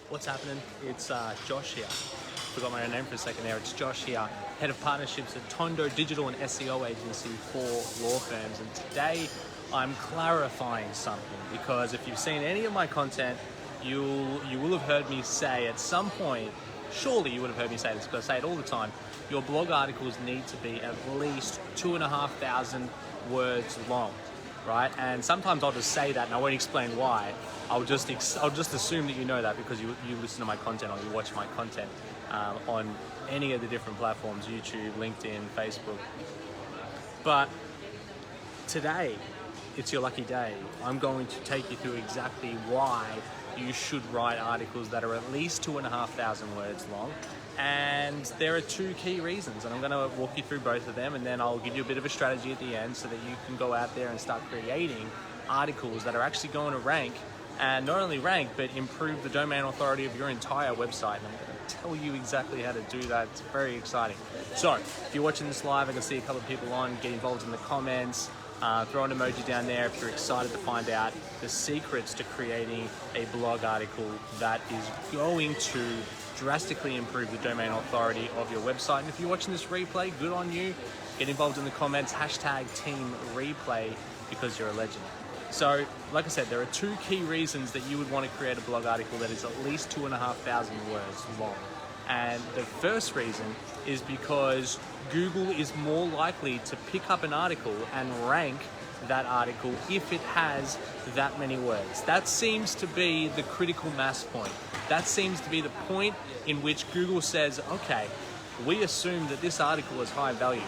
What's happening? It's Josh here. Forgot my own name for a second there. It's Josh here, Head of Partnerships at Tondo Digital and SEO Agency for law firms. And today I'm clarifying something, because if you've seen any of my content, you will have heard me say at some point, surely you would have heard me say this because I say it all the time, your blog articles need to be at least 2,500 words long, right? And sometimes I'll just say that and I won't explain why. I'll just assume that you know that because you listen to my content or you watch my content on any of the different platforms, YouTube, LinkedIn, Facebook. But today, it's your lucky day. I'm going to take you through exactly why you should write articles that are at least 2,500 words long. And there are two key reasons, and I'm going to walk you through both of them, and then I'll give you a bit of a strategy at the end so that you can go out there and start creating articles that are actually going to rank, and not only rank, but improve the domain authority of your entire website. And I'm going to tell you exactly how to do that. It's very exciting. So if you're watching this live, I can see a couple of people on. Get involved in the comments. Throw an emoji down there if you're excited to find out the secrets to creating a blog article that is going to drastically improve the domain authority of your website. And if you're watching this replay, good on you. Get involved in the comments, #TeamReplay, because you're a legend. So, like I said, there are two key reasons that you would want to create a blog article that is at least 2,500 words long. And the first reason is because Google is more likely to pick up an article and rank that article if it has that many words. That seems to be the critical mass point. That seems to be the point in which Google says, okay, we assume that this article is high value.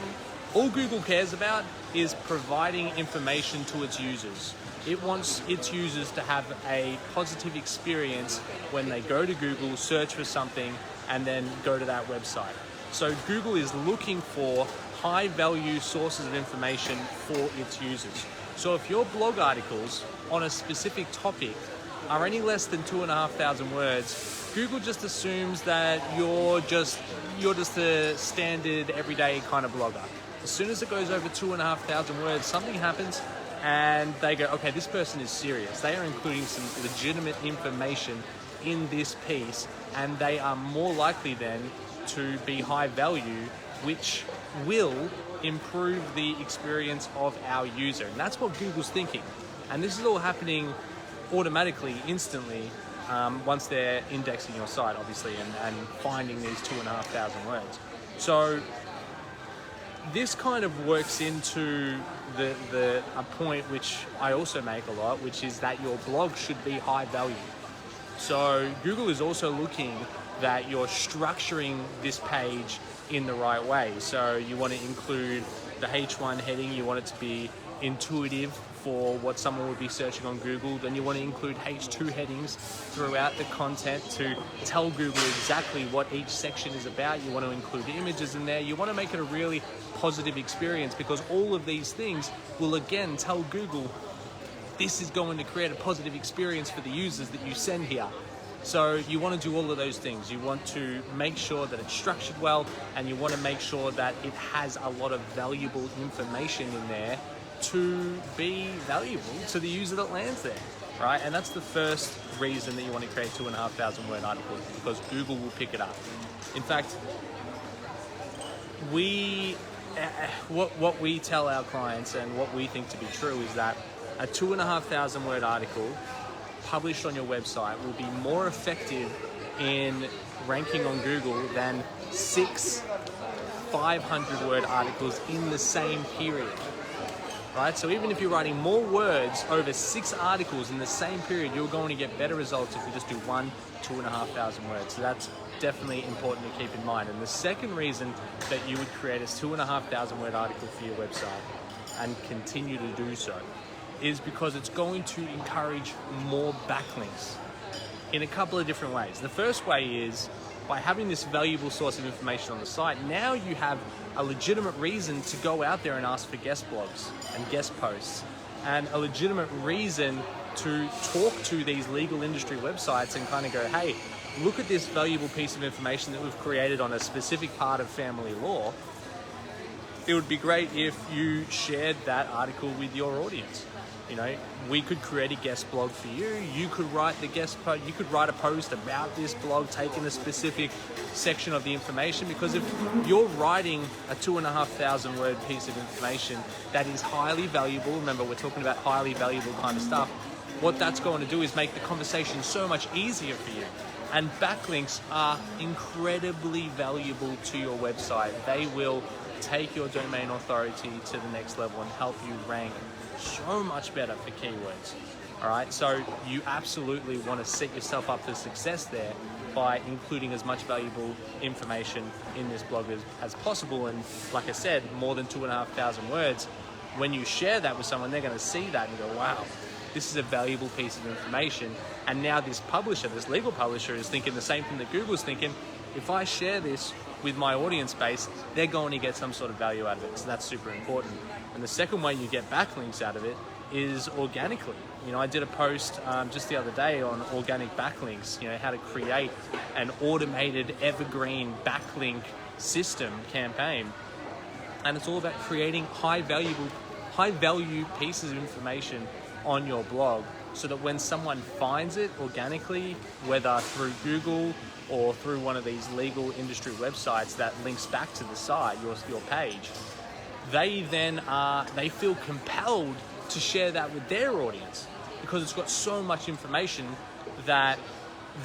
All Google cares about is providing information to its users. It wants its users to have a positive experience when they go to Google, search for something, and then go to that website. So Google is looking for high value sources of information for its users. So if your blog articles on a specific topic are any less than 2,500 words, Google just assumes that you're just a standard everyday kind of blogger. As soon as it goes over 2,500 words, something happens and they go, okay, this person is serious. They are including some legitimate information in this piece, and they are more likely then to be high value, which will improve the experience of our user. And that's what Google's thinking. And this is all happening automatically, instantly, once they're indexing your site, obviously, and finding these 2,500 words. So this kind of works into a point which I also make a lot, which is that your blog should be high value. So Google is also looking that you're structuring this page in the right way. So you want to include the H1 heading, you want it to be intuitive for what someone would be searching on Google. Then you want to include H2 headings throughout the content to tell Google exactly what each section is about. You want to include images in there. You want to make it a really positive experience, because all of these things will again tell Google this is going to create a positive experience for the users that you send here. So you want to do all of those things. You want to make sure that it's structured well, and you want to make sure that it has a lot of valuable information in there to be valuable to the user that lands there, right? And that's the first reason that you want to create 2,500 word articles, because Google will pick it up. In fact, what we tell our clients and what we think to be true is that a 2,500 word article published on your website will be more effective in ranking on Google than 6 500 word articles in the same period, right? So even if you're writing more words over 6 articles in the same period, you're going to get better results if you just do 2,500 words. So that's definitely important to keep in mind. And the second reason that you would create a 2,500 word article for your website and continue to do so is because it's going to encourage more backlinks in a couple of different ways. The first way is by having this valuable source of information on the site. Now you have a legitimate reason to go out there and ask for guest blogs and guest posts, and a legitimate reason to talk to these legal industry websites and kind of go, hey, look at this valuable piece of information that we've created on a specific part of family law. It would be great if you shared that article with your audience. You know, we could create a guest blog for you. You could write the you could write a post about this blog, taking a specific section of the information, because if you're writing a 2,500 word piece of information that is highly valuable, remember we're talking about highly valuable kind of stuff, what that's going to do is make the conversation so much easier for you. And backlinks are incredibly valuable to your website. They will take your domain authority to the next level and help you rank so much better for keywords. All right, so you absolutely want to set yourself up for success there by including as much valuable information in this blog as possible. And like I said, more than 2,500 words. When you share that with someone, they're going to see that and go, wow, this is a valuable piece of information. And now this publisher, this legal publisher, is thinking the same thing that Google's thinking. If I share this with my audience base, they're going to get some sort of value out of it. So that's super important. And the second way you get backlinks out of it is organically. You know, I did a post just the other day on organic backlinks, you know, how to create an automated evergreen backlink system campaign. And it's all about creating high value pieces of information on your blog, so that when someone finds it organically, whether through Google or through one of these legal industry websites that links back to the site, your page, they feel compelled to share that with their audience, because it's got so much information that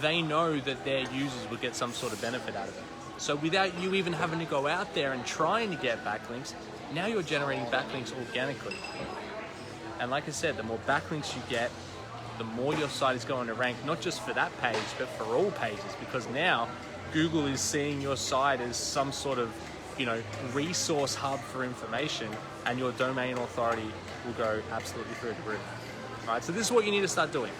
they know that their users will get some sort of benefit out of it. So without you even having to go out there and trying to get backlinks, now you're generating backlinks organically. And like I said, the more backlinks you get, the more your site is going to rank, not just for that page, but for all pages, because now Google is seeing your site as some sort of, you know, resource hub for information, and your domain authority will go absolutely through the roof. All right, so this is what you need to start doing.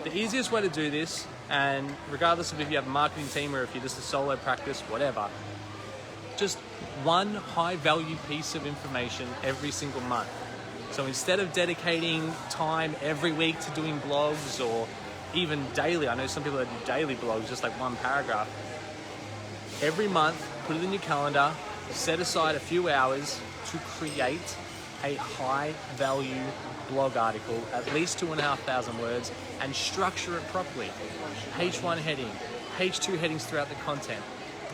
The easiest way to do this, and regardless of if you have a marketing team or if you're just a solo practice, whatever, just one high value piece of information every single month. So instead of dedicating time every week to doing blogs, or even daily, I know some people that do daily blogs, just like one paragraph, every month, put it in your calendar, set aside a few hours to create a high value blog article, at least 2,500 words, and structure it properly. H1 heading, H2 headings throughout the content.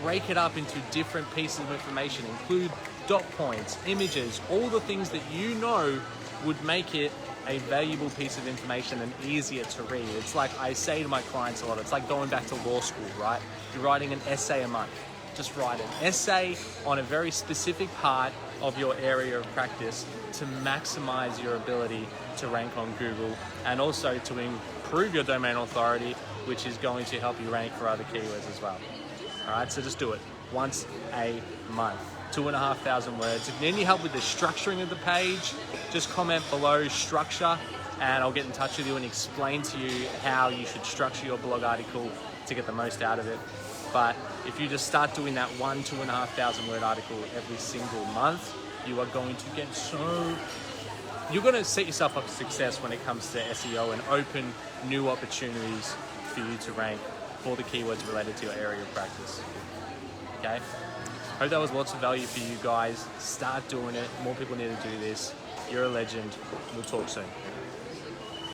Break it up into different pieces of information, include dot points, images, all the things that you know would make it a valuable piece of information and easier to read. It's like I say to my clients a lot, it's like going back to law school, right? You're writing an essay a month. Just write an essay on a very specific part of your area of practice to maximize your ability to rank on Google, and also to improve your domain authority, which is going to help you rank for other keywords as well. All right, so just do it once a month. 2,500 words. If you need any help with the structuring of the page, just comment below structure, and I'll get in touch with you and explain to you how you should structure your blog article to get the most out of it. But if you just start doing that 2,500 word article every single month, you are going to get you're going to set yourself up for success when it comes to SEO and open new opportunities for you to rank for the keywords related to your area of practice. Okay? Hope that was lots of value for you guys. Start doing it. More people need to do this. You're a legend. We'll talk soon.